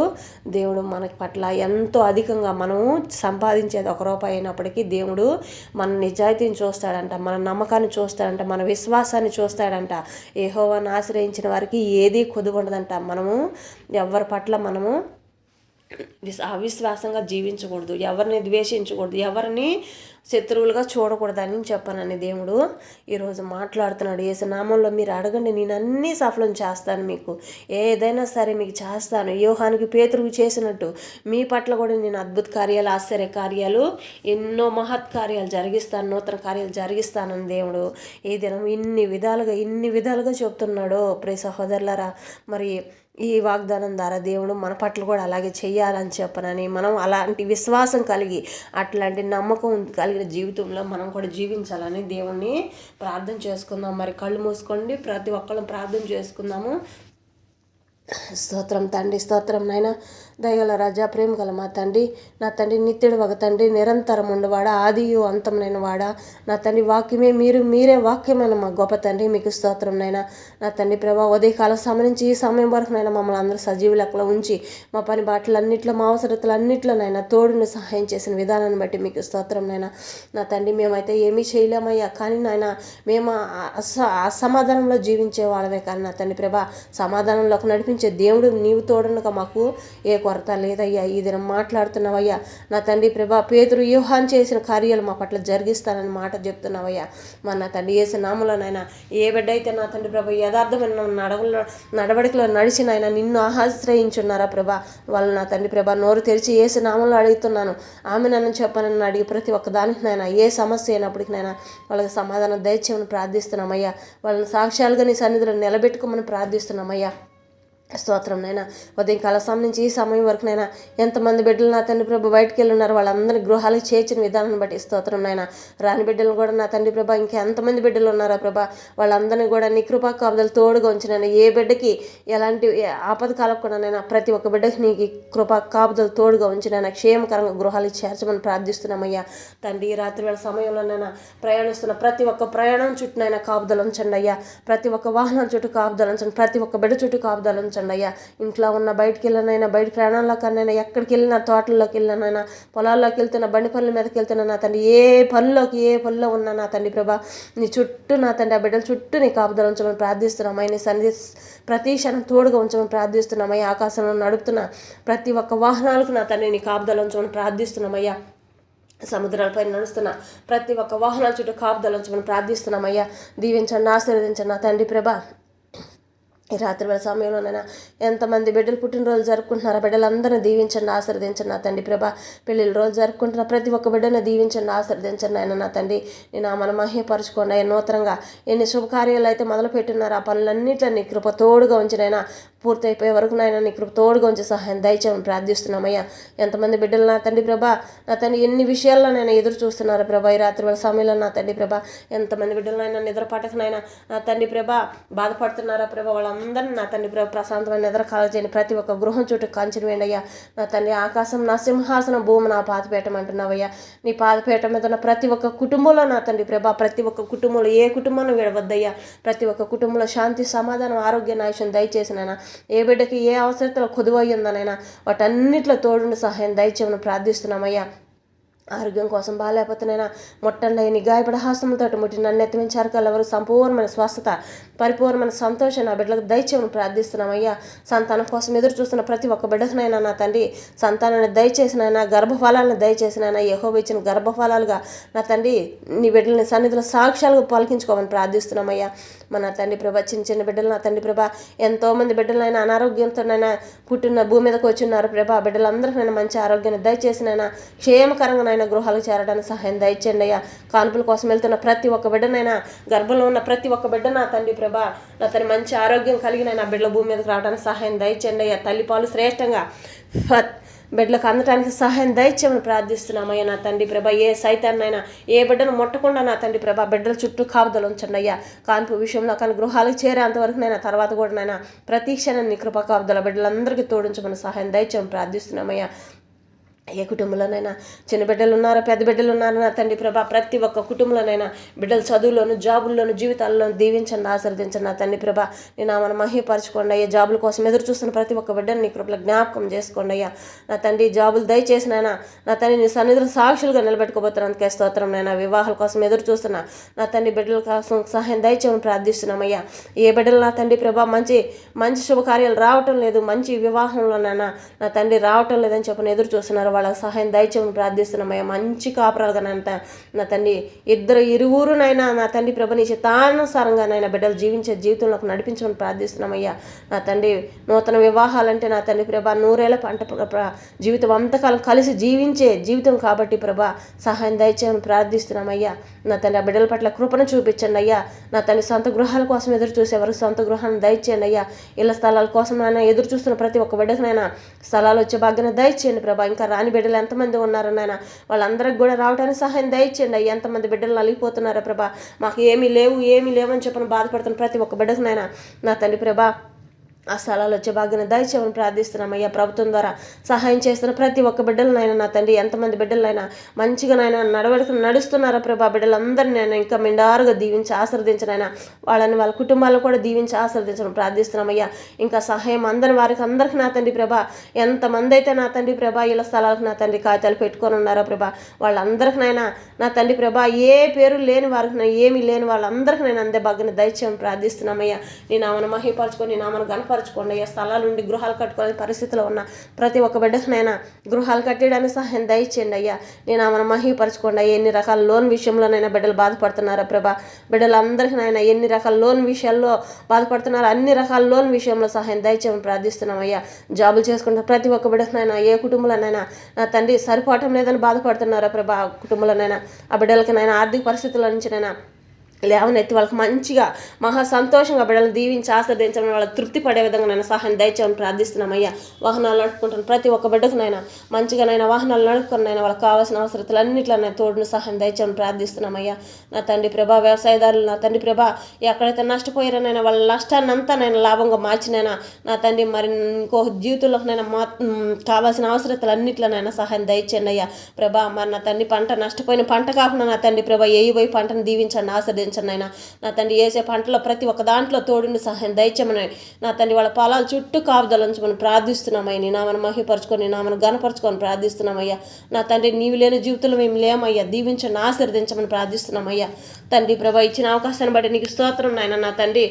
దేవుడు మనకి పట్ల ఎంతో అధికంగా మనం సంపాదించేది 1 రూపాయి అయినప్పటికీ దేవుడు మన నిజాయితీని చూస్తాడంట, మన నమ్మకాన్ని చూస్తాడంట, మన విశ్వాసాన్ని చూస్తాడంట. యెహోవాను ఆశ్రయించిన వారికి ఏది కొదుగుండదంట. మనము ఎవరి పట్ల మనము అవిశ్వాసంగా జీవించకూడదు, ఎవరిని ద్వేషించకూడదు, ఎవరిని శత్రువులుగా చూడకూడదని చెప్పానని దేవుడు ఈరోజు మాట్లాడుతున్నాడు. యేసు నామంలో మీరు అడగండి, నేను అన్నీ సఫలం చేస్తాను, మీకు ఏదైనా సరే మీకు చేస్తాను. యోహానికి పేతురుకు చేసినట్టు మీ పట్ల కూడా నేను అద్భుత కార్యాలు, ఆశ్చర్య కార్యాలు, ఎన్నో మహత్ కార్యాలు జరిగిస్తాను, నూతన కార్యాలు జరిగిస్తానని దేవుడు ఈ దినం ఇన్ని విధాలుగా చెప్తున్నాడు. ప్రియ సహోదరులారా, మరి ఈ వాగ్దానం ద్వారా దేవుడు మన పట్ల కూడా అలాగే చెయ్యాలని చెప్పనని మనం అలాంటి విశ్వాసం కలిగి, అట్లాంటి నమ్మకం కలిగిన జీవితంలో మనం కూడా జీవించాలని దేవుణ్ణి ప్రార్థన చేసుకుందాం. మరి కళ్ళు మూసుకోండి, ప్రతి ఒక్కళ్ళం ప్రార్థన చేసుకుందాము. స్తోత్రం తండ్రి, స్తోత్రం నాయన, దయగల రాజా, ప్రేమ గల మా తండ్రి, నా తండ్రి నిత్యుడు ఒక తండ్రి, నిరంతరం ఉండవాడా, ఆదియు అంతమైన వాడా, నా తండ్రి వాక్యమే మీరే వాక్యమైన మా గొప్ప తండ్రి, మీకు స్తోత్రం నైనా. నా తండ్రి ప్రభా, ఉదయకాలం సమయం నుంచి ఈ సమయం వరకు నైనా మమ్మల్ని అందరూ సజీవ లెక్కలో ఉంచి మా పని బాటలన్నింటిలో, మా అవసరతలన్నింటిలోనైనా తోడుని సహాయం చేసిన విధానాన్ని బట్టి మీకు స్తోత్రం నైనా. నా తండ్రి మేమైతే ఏమీ చేయలేమయ్యా, కానీ నాయన మేము అసమాధానంలో జీవించే వాళ్ళమే. కానీ నా తండ్రి ప్రభా, సమాధానంలోకి నడిపించే దేవుడు నీవు తోడునక మాకు ఏ కొరత లేదయ్యా. ఈ దినం మాట్లాడుతున్నావయ్యా నా తండ్రి ప్రభా, పేతురు యోహాను చేసిన కార్యాలు మా పట్ల జరిగిస్తానని మాట చెప్తున్నావయ్యా. మరి నా తండ్రి యేసు నామములోనైనా ఏ బిడ్డ అయితే నా తండ్రి ప్రభా యథార్థమైన నడవడికలో నడిచిన ఆయన నిన్ను ఆశ్రయించున్నారా ప్రభా, వాళ్ళు నా తండ్రి ప్రభా నోరు తెరిచి యేసు నామంలో అడుగుతున్నాను, ఆమె నన్ను చెప్పనని అడిగి ప్రతి ఒక్క దానికి నాయన ఏ సమస్య అయినప్పటికీ నాయన వాళ్ళకి సమాధానం దయచేయమని ప్రార్థిస్తున్నామయ్యా. వాళ్ళని సాక్ష్యాలుగా నీ సన్నిధిలో నిలబెట్టుకోమని ప్రార్థిస్తున్నామయ్యా. స్తోత్రం నైనా. ఉదయం కాల సమయం నుంచి ఈ సమయం వరకు నైనా ఎంతమంది బిడ్డలు నా తండ్రి ప్రభు బయటకు వెళ్ళి ఉన్నారు, వాళ్ళందరినీ గృహాలకు చేర్చిన విధానాన్ని బట్టి స్తోత్రం నైనా. రాని బిడ్డలు కూడా నా తండ్రి ప్రభా ఇంకెంతమంది బిడ్డలు ఉన్నారా ప్రభా, వాళ్ళందరినీ కూడా నీ కృపా కాపుదలు తోడుగా ఉంచినైనా, ఏ బిడ్డకి ఎలాంటి ఆపద కలగకుండా నైనా ప్రతి ఒక్క బిడ్డకి నీకు కృపా కాపుదలు తోడుగా ఉంచినైనా క్షేమకరంగా గృహాలకు చేర్చమని ప్రార్థిస్తున్నామయ్యా. తండ్రి ఈ రాత్రి వేళ సమయంలోనైనా ప్రయాణిస్తున్న ప్రతి ఒక్క ప్రయాణం చుట్టూనైనా కాపుదలు ఉంచండి అయ్యా. ప్రతి ఒక్క వాహనం చుట్టూ కాపుదలు ఉంచండి, ప్రతి ఒక్క బిడ్డ చుట్టూ కాపుదలు ఉంచండి అయ్యా. ఇంట్లో ఉన్న బయటికి వెళ్ళినైనా, బయట ప్రయాణంలో కన్నా, ఎక్కడికి వెళ్ళినా, తోటల్లోకి వెళ్ళినైనా, పొలాల్లోకి వెళ్తున్నా, బండి పనుల మీదకి వెళ్తున్నా నా తండ్రి, ఏ పనుల్లో ఉన్నా నా తండ్రి ప్రభా నీ చుట్టూ నా తండ్రి ఆ బిడ్డల చుట్టూ నీ కాపుదలు ఉంచమని ప్రార్థిస్తున్నామయ్య. నీ సన్నిధి ప్రతి క్షణం తోడుగా ఉంచమని ప్రార్థిస్తున్నామయ్యా. ఆకాశంలో నడుపుతున్న ప్రతి ఒక్క వాహనాలకు నా తండ్రి నీ కాపుదలు ఉంచమని ప్రార్థిస్తున్నామయ్యా. సముద్రాలపై నడుస్తున్న ప్రతి ఒక్క వాహనాల చుట్టూ కాపుదలు ఉంచమని ప్రార్థిస్తున్నామయ్యా. దీవించండి, ఆశీర్వదించండి నా తండ్రి ప్రభా. ఈ రాత్రి వేళ సమయంలోనైనా ఎంతమంది బిడ్డలు పుట్టినరోజు జరుపుకుంటున్నారో బిడ్డలందరినీ దీవించండి, ఆశీర్వదించండి నా తండ్రి ప్రభా. పెళ్ళిళ్ళ రోజు జరుపుకుంటున్న ప్రతి ఒక్క బిడ్డను దీవించండి, ఆశీర్వదించండి ఆయన నా తండ్రి. నేను మన మహిమపరచుకోండి ఆయన. నూతనంగా ఎన్ని శుభకార్యాలు అయితే మొదలుపెట్టున్నారో ఆ పనులన్నింటినీ నీ కృప తోడుగా ఉంచినైనా పూర్తయిపోయే వరకు నాయన నీ కృప తోడుగా ఉంచి సహాయం దయచేయమని ప్రార్థిస్తున్నామయ్యా. ఎంతమంది బిడ్డలు నా తండ్రి ప్రభా, నా తండ్రి ఎన్ని విషయాల్లో నేను ఎదురు చూస్తున్నారు ప్రభా. ఈ రాత్రి వేళ సమయంలో నా తండ్రి ప్రభా ఎంతమంది బిడ్డలనైనా నిద్ర పట్టకనైనా నా తండ్రి ప్రభా బాధపడుతున్నారా ప్రభా, వాళ్ళందరినీ నా తండ్రి ప్రభా ప్రశాంతమైన నిద్ర కాల్చేయండి. ప్రతి ఒక్క గృహం చుట్టూ కంచెను వేయండి అయ్యా. నా తండ్రి ఆకాశం నా సింహాసనం, భూమి నా పాదపీఠం అంటున్నావయ్యా. నీ పాదపీఠం మీద ఉన్న ప్రతి ఒక్క కుటుంబంలో నా తండ్రి ప్రభా, ప్రతి ఒక్క కుటుంబంలో ఏ కుటుంబాన్ని విడవద్దయ్యా. ప్రతి ఒక్క కుటుంబంలో శాంతి, సమాధానం, ఆరోగ్య, నాశనం దయచేసినైనా ఏ బిడ్డకి ఏ అవసరతలో కొదువయ్యిందనైనా వాటన్నిటిలో తోడుండి సహాయం దయచేయమని ప్రార్థిస్తున్నామయ్యా. ఆరోగ్యం కోసం బాగాలేకపోతేనైనా ముట్టండి నీ గాయపడ హాస్తంతో ముట్టి నన్ను ఎత్తిమించారు కలవరు సంపూర్ణమైన స్వస్థత, పరిపూర్ణమైన సంతోషం నా బిడ్డలకు దయచేయమని ప్రార్థిస్తున్నామయ్యా. సంతానం కోసం ఎదురు చూస్తున్న ప్రతి ఒక్క బిడ్డకునైనా నా తండ్రి సంతానాన్ని దయచేసినైనా, గర్భఫలాలను దయచేసినైనా, యెహోవా ఇచ్చిన గర్భఫలాలుగా నా తండ్రి నీ బిడ్డలని సన్నిధిలో సాక్ష్యాలుగా పలికించుకోమని ప్రార్థిస్తున్నామయ్యా. మన తండ్రి ప్రభా చిన్న చిన్న బిడ్డలు నా తండ్రి ప్రభా ఎంతోమంది బిడ్డలైనా అనారోగ్యంతోనైనా పుట్టిన భూమి మీదకి వచ్చిన్నారు ప్రభా. బిడ్డలందరికైనా మంచి ఆరోగ్యాన్ని దయచేసినైనా, క్షేమకరంగా గృహాలకు చేరడానికి సహాయం దయచేయండి అయ్యా. కాన్పుల కోసం వెళ్తున్న ప్రతి ఒక్క బిడ్డనైనా, గర్భంలో ఉన్న ప్రతి ఒక్క బిడ్డ నా తండ్రి ప్రభా నా తన మంచి ఆరోగ్యం కలిగిన నా బిడ్డల భూమి మీదకి రావడానికి సహాయం దయచేయండి అయ్యా. తల్లిపాలు శ్రేష్టంగా బిడ్డలకు అందటానికి సహాయం దయచేయమని ప్రార్థిస్తున్నామయ్యా. నా తండ్రి ప్రభా ఏ సైతాన్నైనా ఏ బిడ్డను ముట్టకుండా నా తండ్రి ప్రభా బిడ్డల చుట్టూ కాపుదలు ఉంచండి అయ్యా. కాన్పు విషయంలో కానీ గృహాలకు చేరేంతవరకు నైనా తర్వాత కూడా నైనా ప్రతి క్షణం నీ కృపా కాపుదల బిడ్డలందరికీ తోడించమని సహాయం దయచేయమని ప్రార్థిస్తున్నామయ్యా. ఏ కుటుంబంలోనైనా చిన్న బిడ్డలు ఉన్నారో పెద్ద బిడ్డలు ఉన్నారో నా తండ్రి ప్రభా ప్రతి ఒక్క కుటుంబంలోనైనా బిడ్డల చదువులోను, జాబుల్లోను, జీవితాల్లోనూ దీవించండి, ఆశీర్వదించండి నా తండ్రి ప్రభా. నేను మన మహిమపరచుకోండి అయ్యా. జాబుల కోసం ఎదురు చూస్తున్న ప్రతి ఒక్క బిడ్డను నీ కృపలో జ్ఞాపకం చేసుకోండి అయ్యా. నా తండ్రి జాబులు దయచేసినైనా నా తండ్రి నీ సన్నిధిలో సాక్షులుగా నిలబెట్టుకోబోతున్నందుకే స్తోత్రం నైనా. వివాహాల కోసం ఎదురు చూస్తున్నా నా తండ్రి బిడ్డల కోసం సహాయం దయచేయమని ప్రార్థిస్తున్నామయ్యా. ఏ బిడ్డలు నా తండ్రి ప్రభా మంచి మంచి శుభకార్యాలు రావటం లేదు, మంచి వివాహంలోనైనా నా తండ్రి రావటం లేదని చెప్పని ఎదురు చూస్తున్నారు, వాళ్ళకి సహాయం దయచేయమని ప్రార్థిస్తున్నామయ్యా. మంచి కాపురాలుగా నా తండ్రి ఇరువురునైనా నా తండ్రి ప్రభ నీ చిత్తానుసారంగా నైనా బిడ్డలు జీవించే జీవితంలోకి నడిపించమని ప్రార్థిస్తున్నామయ్యా. నా తండ్రి నూతన వివాహాలంటే నా తండ్రి ప్రభ నూరేళ్ల పంట జీవితం అంతకాలం కలిసి జీవించే జీవితం కాబట్టి ప్రభా సహాయం దయచేయమని ప్రార్థిస్తున్నామయ్యా. నా తండ్రి ఆ బిడ్డల పట్ల కృపను చూపించండి అయ్యా. నా తండ్రి సొంత గృహాల కోసం ఎదురు చూసేవారికి సొంత గృహాన్ని దయచేయండి అయ్యా. ఇళ్ల స్థలాల కోసం నాయన ఎదురు చూస్తున్న ప్రతి ఒక్క బిడ్డకనైనా స్థలాలు వచ్చే భాగ్యాన్ని దయచేయండి ప్రభా. ఇంకా రాని బిడ్డలు ఎంతమంది ఉన్నారో నాయన వాళ్ళందరికి కూడా రావడానికి సహాయం దయచేయండి అయ్యా. ఎంతమంది బిడ్డలు నలిగిపోతున్నారో ప్రభా, మాకు ఏమీ లేవు అని చెప్పని బాధపడుతున్న ప్రతి ఒక్క బిడ్డకనైనా నా తండ్రి ప్రభా ఆ స్థలాలు వచ్చే భాగ్యాన్ని దయచేయమని ప్రార్థిస్తున్నామయ్యా. ప్రభుత్వం ద్వారా సహాయం చేస్తున్న ప్రతి ఒక్క బిడ్డలనైనా నా తండ్రి ఎంతమంది బిడ్డలైనా మంచిగా నాయన నడుస్తున్నారా ప్రభా, బిడ్డలందరినీ నేను ఇంకా మెండారుగా దీవించి ఆశీర్వదించనైనా వాళ్ళని వాళ్ళ కుటుంబాలను కూడా దీవించి ఆశీర్వదించడం ప్రార్థిస్తున్నామయ్యా. ఇంకా సహాయం అందని వారికి అందరికీ నా తండ్రి ప్రభా ఎంతమంది అయితే నా తండ్రి ప్రభా ఇళ్ళ స్థలాలకు నా తండ్రి కాగితాలు పెట్టుకొని ఉన్నారో ప్రభా వాళ్ళందరికీనైనా నా తండ్రి ప్రభా ఏ పేరు లేని వారికి ఏమీ లేని వాళ్ళందరికీ నేను అందే భాగ్యాన్ని దయచేయమని ప్రార్థిస్తున్నామయ్యా. నీ నామను మహిమపరచుకొని నీ నామను గణపరచుకోండి అయ్యా. స్థలాల నుండి గృహాలు కట్టుకునే పరిస్థితిలో ఉన్న ప్రతి ఒక్క బిడ్డకునైనా గృహాలు కట్టడానికి సహాయం దయచేయండి అయ్యా. నేను ఆమెను మహిమపరచుకోండి అయ్యా. ఎన్ని రకాల లోన్ విషయంలోనైనా బిడ్డలు బాధపడుతున్నారా ప్రభా, బిడ్డలందరికీనైనా ఎన్ని రకాల లోన్ విషయాల్లో బాధపడుతున్నారో అన్ని రకాల లోన్ విషయంలో సహాయం దయచేయమని ప్రార్థిస్తున్నాం అయ్యా. జాబులు చేసుకుంటే ప్రతి ఒక్క బిడ్డకునైనా ఏ కుటుంబంలోనైనా నా తండ్రి సరిపోవటం లేదని బాధపడుతున్నారా ప్రభా, కుటుంబంలోనైనా ఆ బిడ్డలకైనా ఆర్థిక పరిస్థితుల నుంచినైనా లేవనెత్తి వాళ్ళకి మంచిగా మహా సంతోషంగా బిడ్డలు దీవించి ఆశీర్వదించడం వాళ్ళకి తృప్తి పడే విధంగా నేను సహాయం దయచేయమని ప్రార్థిస్తున్నామయ్యా. వాహనాలు నడుపుకుంటున్న ప్రతి ఒక్క బిడ్డకునైనా మంచిగానైనా వాహనాలు నడుపుకున్నైనా వాళ్ళకి కావాల్సిన అవసరతలన్నింటిలో తోడుని సహాయం దయచేయమని ప్రార్థిస్తున్నామయ్యా. నా తండ్రి ప్రభా వ్యవసాయదారులు నా తండ్రి ప్రభా ఎక్కడైతే నష్టపోయారోనైనా వాళ్ళ నష్టాన్ని అంతా నేను లాభంగా మార్చినైనా నా తండ్రి మరి ఇంకో జీవితంలోనైనా కావాల్సిన అవసరతలన్నింటిలోనైనా సహాయం దయచేయండి అయ్యా ప్రభా. మరి నా తండ్రి నష్టపోయిన పంట కాకుండా నా తండ్రి ప్రభా పోయి పంటను దీవించండి, ఆశీర్వదించండి నా తండ్రి. వేసే పంటలో ప్రతి ఒక్క దాంట్లో తోడుని సహాయం దయచేయమని నా తండ్రి వాళ్ళ పొలాల చుట్టూ కాపుదలంచమని ప్రార్థిస్తున్నామయ్యా. నీ నామను మహిమపరచుకొని నీ నామను గణపరచుకొని ప్రార్థిస్తున్నామయ్యా. నా తండ్రి నీవు లేని జీవితంలో మేము లేమయ్యా, దీవించండి, ఆశీర్వదించమని ప్రార్థిస్తున్నామయ్యా. తండ్రి ప్రభా ఇచ్చిన అవకాశాన్ని బట్టి నీకు స్తోత్రం నాయన. నా తండ్రి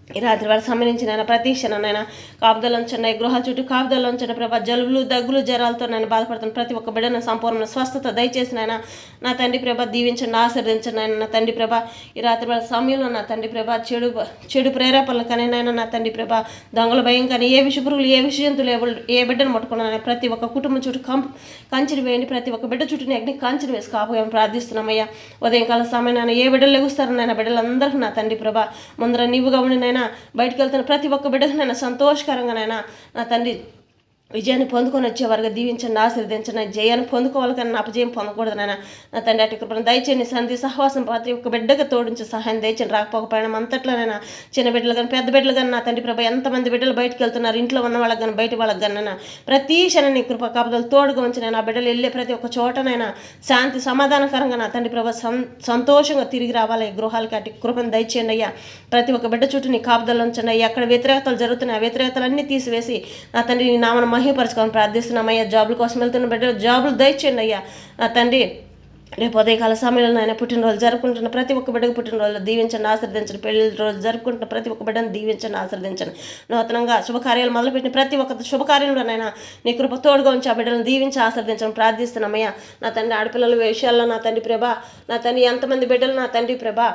ఈ రాత్రి వారికి సంబంధించిన ప్రతి క్షణనైనా కాపుదలు ఉంచండి, గృహాల చుట్టూ కాపుదలు ఉంచండి ప్రభా. జలుబులు దగ్గులు జ్వరాలతో నేను బాధపడుతున్న ప్రతి ఒక్క బిడ్డను సంపూర్ణ స్వస్థత దయచేసిన నా తండ్రి ప్రభా దీవించండి, ఆశీర్వదించండి ఆయన నా తండ్రి ప్రభా. ఈ రాత్రి వాళ్ళ సమయంలో నా తండ్రి ప్రభా చెడు ప్రేరేపణలు కానీ నా తండ్రి ప్రభా, దొంగల భయం కానీ ఏ విషపురుగులు ఏ విషయంతులు ఏ బిడ్డను ముట్టుకున్నాను ప్రతి ఒక్క కుటుంబం చుట్టూ కంచెలు వేయండి, ప్రతి ఒక్క బిడ్డ చుట్టూ అగ్ని కంచెలు వేసి కాపుగా ప్రార్థిస్తున్నామయ్యా. ఉదయంకాల సమయం ఏ బిడ్డలు లెగుస్తారో నాయన బిడ్డలందరికీ నా తండ్రి ప్రభా ముందర నీవుగా ఉండి బయటకు వెళ్తున్న ప్రతి ఒక్క బిడ్డకు నేను సంతోషకరంగా నా తండ్రి విజయాన్ని పొందుకొని వచ్చేవారుగా దీవించండి, ఆశీర్వదించండి. జయాన్ని పొందుకోవాలి కానీ నా అపజయం పొందకూడదు నా తండ్రి. అటు కృపను దయచేయండి, సంధి సహవాసం ప్రతి ఒక్క బిడ్డకు తోడించి సహాయం దయచండి. రాకపోకపోయినా అంతట్లోనైనా చిన్న బిడ్డలు కానీ పెద్ద బిడ్డలు కానీ నా తండ్రి ప్రభా ఎంతమంది బిడ్డలు బయటకు వెళ్తున్నారు, ఇంట్లో ఉన్న వాళ్ళకి కానీ బయట వాళ్ళకి కానీ ప్రతి క్షణాన్ని కృప కాపుదలు తోడుగా ఉంచి నా బిడ్డలు వెళ్ళే ప్రతి ఒక్క చోటనైనా శాంతి సమాధానకరంగా నా తండ్రి ప్రభా సంతోషంగా తిరిగి రావాలి. గృహాలకి అటు కృపను దయచేయండి అయ్యా. ప్రతి ఒక్క బిడ్డ చుట్టూ నీ కాపుదలు ఉంచండి అయ్యా. అక్కడ వ్యతిరేకతలు జరుగుతున్నాయి, ఆ వ్యతిరేకతలన్నీ తీసివేసి నా తండ్రి నీ నామను మహిమపరచుకొని ప్రార్థిస్తున్నామయ్యా. జాబుల కోసం వెళ్తున్న బిడ్డలు జాబులు దయచేయండి అయ్యా నా తండ్రి. రేపు ఉదయకాల సమయంలో ఆయన పుట్టినరోజు జరుపుకుంటున్న ప్రతి ఒక్క బిడ్డకు పుట్టినరోజు దీవించండి, ఆశీర్వదించండి. పెళ్లి రోజు జరుపుకుంటున్న ప్రతి ఒక్క బిడ్డను దీవించండి, ఆశీర్వదించండి. నూతనంగా శుభకార్యాలు మొదలుపెట్టిన ప్రతి ఒక్క శుభకార్యంలోనైనా నీ కృప తోడుగా ఉంచి ఆ బిడ్డలను దీవించి ఆశీర్వదించండి ప్రార్థిస్తున్నామయ్యా. నా తండ్రి ఆడపిల్లల విషయాల్లో నా తండ్రి ప్రభా, నా తండ్రి ఎంతమంది బిడ్డలు నా తండ్రి ప్రభా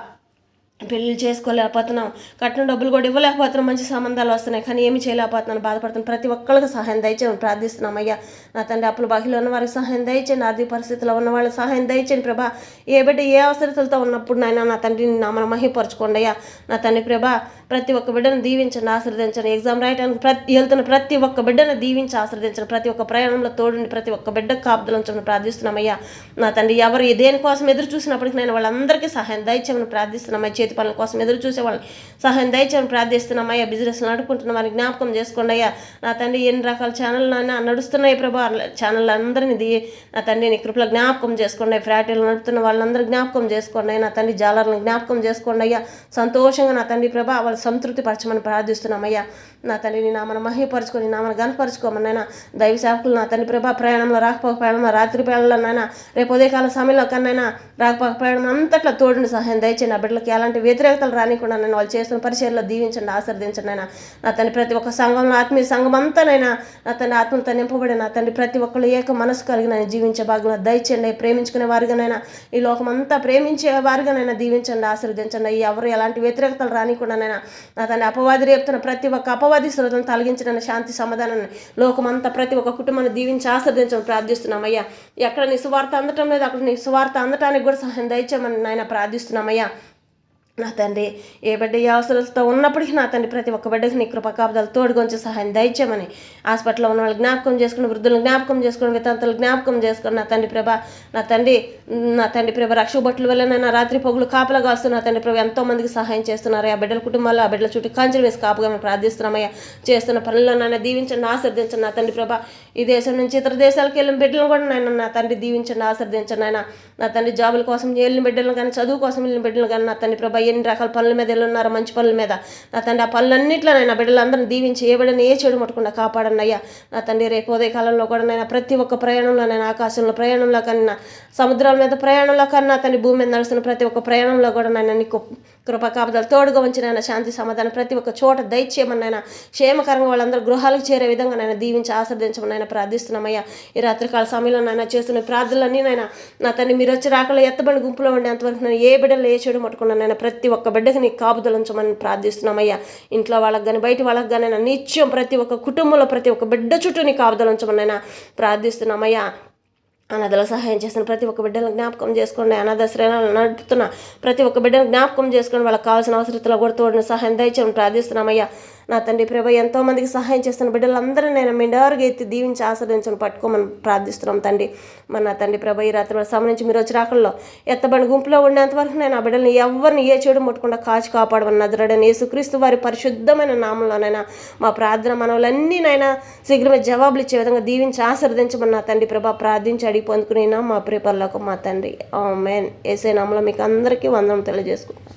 పెళ్ళి చేసుకోలేకపోతున్నాం, కట్టిన డబ్బులు కూడా ఇవ్వలేకపోతున్నాం, మంచి సంబంధాలు వస్తున్నాయి కానీ ఏమి చేయలేకపోతున్నాను బాధపడుతున్నాను. ప్రతి ఒక్కరికి సహాయం దయచేయండి ప్రార్థిస్తున్నాం అయ్యా. నా తండ్రి అప్పుల బాకీలో ఉన్న వారికి సహాయం దయచేయండి, ఆర్థిక పరిస్థితుల్లో ఉన్న వాళ్ళకి సహాయం దయచేయండి ప్రభా. ఏ బిడ్డ ఏ అవసరతలతో ఉన్నప్పుడు నాయన నా తండ్రిని నామన మహిమపరచుకోండి అయ్యా. నా తండ్రి ప్రభా ప్రతి ఒక్క బిడ్డను దీవించండి, ఆశీర్వదించండి. ఎగ్జామ్ రాయడానికి వెళ్తున్న ప్రతి ఒక్క బిడ్డను దీవించి ఆశీర్వదించండి. ప్రతి ఒక్క ప్రయాణంలో తోడుండి ప్రతి ఒక్క బిడ్డకు కాపుదలు ఉంచమని ప్రార్థిస్తున్నామయ్యా. నా తండ్రి ఎవరు దేనికోసం ఎదురు చూసినప్పటికీ నేను వాళ్ళందరికీ సహాయం దయచేయమని ప్రార్థిస్తున్నామయ్యా. చేతి పనుల కోసం ఎదురు చూసే వాళ్ళని సహాయం దయచేయమని ప్రార్థిస్తున్నామయ్యా. బిజినెస్ నడుపుకుంటున్న వారిని జ్ఞాపకం చేసుకోండి అయ్యా. నా తండ్రి ఎన్ని రకాల ఛానళ్ళు నడుస్తున్నాయి ప్రభా, ఛానల్ అందరినీ నా తండ్రి నీ కృపలో జ్ఞాపకం చేసుకోండి. ఫ్లాటీలు నడుపుతున్న వాళ్ళందరూ జ్ఞాపకం చేసుకోండి. నా తండ్రి జాలర్లను జ్ఞాపకం చేసుకోండి అయ్యా. సంతోషంగా నా తండ్రి ప్రభా వాళ్ళు సంతృప్తి పరచమని ప్రార్థిస్తున్నామయ్యా. నా తండ్రి నీ నామను మహిమపరచుకొని నామను గనపరచుకోమన్నైనా దైవ సేవకులు నా తండ్రి ప్రభా ప్రయాణంలో రాకపోక ప్రయాణంలో రాత్రి ప్రయాణంలోనైనా రేపు ఉదయకాల సమయంలో కన్నైనా రాకపోక ప్రయాణం అంతట్లో తోడుని సహాయం దయచేయండి. ఆ బిడ్డలకి ఎలాంటి వ్యతిరేకతలు రానికుండా నేను వాళ్ళు చేస్తున్న పరిచయంలో దీవించండి, ఆశీర్వదించండి అయినా. నా తండ్రి ప్రతి ఒక్క సంఘంలో ఆత్మీయ సంఘం అంతానైనా నా తండ్రి ఆత్మలతో నింపబడి నా తండ్రి ప్రతి ఒక్కళ్ళు ఏక మనసు కలిగిన జీవించే భాగంలో దయచేయండి. ప్రేమించుకునే వారిగానైనా ఈ లోకం అంతా ప్రేమించే వారిగానైనా దీవించండి, ఆశీర్వదించండి. ఎవరు ఎలాంటి వ్యతిరేకతలు రానికుండానైనా నా తండ్రి అపవాది రేపుతున్న ప్రతి ఒక్క అపవాది శ్రోతలను తొలగించడానికి శాంతి సమాధానాన్ని లోకమంతా ప్రతి ఒక్క కుటుంబాన్ని దీవించి ఆశీర్వదించమని ప్రార్థిస్తున్నామయ్యా. ఎక్కడ నీ సువార్త అందటం లేదు అక్కడ నీ సువార్త అందటానికి కూడా సహాయం దయచేయమని నాయన ప్రార్థిస్తున్నామయ్యా. నా తండ్రి ఏ బిడ్డ ఏ అవసరాలతో ఉన్నప్పటికీ నా తండ్రి ప్రతి ఒక్క బిడ్డకి నీ కృప కాపుదలు తోడుకొంచి సహాయం దయచేయమని హాస్పిటల్లో ఉన్న వాళ్ళు జ్ఞాపకం చేసుకుని, వృద్ధులను జ్ఞాపకం చేసుకుని, వితంతులు జ్ఞాపకం చేసుకుని నా తండ్రి ప్రభ నా తండ్రి ప్రభ రక్షక బట్టలు వెళ్ళనైనా రాత్రి పొగులు కాపలా కాస్తూ నా తండ్రి ప్రభ ఎంతో మందికి సహాయం చేస్తున్నారు. ఆ బిడ్డల కుటుంబాల్లో ఆ బిడ్డల చుట్టూ కంచెలు వేసి కాపుగా మేము ప్రార్థిస్తున్నామయ్యా. చేస్తున్న పనులను దీవించండి, ఆశీర్వదించండి. నా తండ్రి ప్రభ ఈ దేశం నుంచి ఇతర దేశాలకు వెళ్ళిన బిడ్డలను కూడా నాయన నా తండ్రి దీవించండి, ఆశీర్వదించండి. ఆయన నా తండ్రి జాబుల కోసం వెళ్ళిన బిడ్డలను కానీ చదువు కోసం వెళ్ళిన బిడ్డలు కానీ నా తండ్రి ప్రభ ఎన్ని రకాల పనుల మీద వెళ్ళున్నారు, మంచి పనుల మీద నా తండ్రి ఆ పనులన్నింటిలో నైనా బిడ్డలందరినీ దీవించి ఏ బిడ్డని ఏ చెడు ముట్టకుండా కాపాడండి అయ్యా. నా తండ్రి రేపు ఉదయ కాలంలో కూడా నేను ప్రతి ఒక్క ప్రయాణంలో నేను ఆకాశంలో ప్రయాణంలో కన్నా సముద్రాల మీద ప్రయాణంలో కన్నా తండ్రి భూమి మీద నడుస్తున్న ప్రతి ఒక్క ప్రయాణంలో కూడా నేను నీకు కృప కాపుదలు తోడుగా ఉంచి నాయన శాంతి సమాధానం ప్రతి ఒక్క చోట దయచేయమని నాయన క్షేమకరంగా వాళ్ళందరూ గృహాలకు చేరే విధంగా నేను దీవించి ఆశీర్వదించమని నాయన ప్రార్థిస్తున్నామయ్యా. ఈ రాత్రికాల సమయంలో నాయన చేస్తున్న ప్రార్థనలన్నీ నాయన నా తండ్రి మీరు వచ్చి రాకలో ఎత్తబడి గుంపులో ఉండేంతవరకు నేను ఏ బిడ్డలు ఏ చెడు ముట్టుకున్నాను నాయన ప్రతి ఒక్క బిడ్డకి నీకు కాపుదలు ఉంచమని ప్రార్థిస్తున్నామయ్యా. ఇంట్లో వాళ్ళకి కానీ బయట వాళ్ళకి కానీ నిత్యం ప్రతి ఒక్క కుటుంబంలో ప్రతి ఒక్క బిడ్డ చుట్టూ నీ కాపుదలు ఉంచమని నాయన ప్రార్థిస్తున్నామయ్యా. అనాథలకు సహాయం చేస్తున్న ప్రతి ఒక్క బిడ్డలను జ్ఞాపకం చేసుకోండి. అనాథ శ్రేణులను నడుపుతున్న ప్రతి ఒక్క బిడ్డను జ్ఞాపకం చేసుకొని వాళ్ళకి కావాల్సిన అవసరతలో కూడా తోడిన సహాయం దయచేయమని ప్రార్థిస్తున్నామయ్యా. నా తండ్రి ప్రభ ఎంతో మందికి సహాయం చేస్తున్న బిడ్డలందరూ నేను మెండారుగా ఎత్తి దీవించి ఆశ్రదించని పట్టుకోమని ప్రార్థిస్తున్నాం తండ్రి. మన నా తండ్రి ప్రభ ఈ రాత్రి సంబంధించి మీరు వచ్చి రాకల్లో ఎత్తబడి గుంపులో ఉండేంతవరకు నేను ఆ బిడ్డల్ని ఎవరిని ఏ చెడు ముట్టకుండా కాచి కాపాడమని నజరేయుడైన యేసుక్రీస్తు వారి పరిశుద్ధమైన నామంలోనైనా మా ప్రార్థన మనవులన్నీ నైనా శీఘ్రమే జవాబులు ఇచ్చే విధంగా దీవించి ఆశీర్వదించమని నా తండ్రి ప్రభ ప్రార్థించి అడిగి పొందుకునేనా మా ప్రియపరలోకం మా తండ్రి. ఆమేన్. యేసే నామములో మీకు అందరికీ వందనం తెలియజేసుకుంటాం.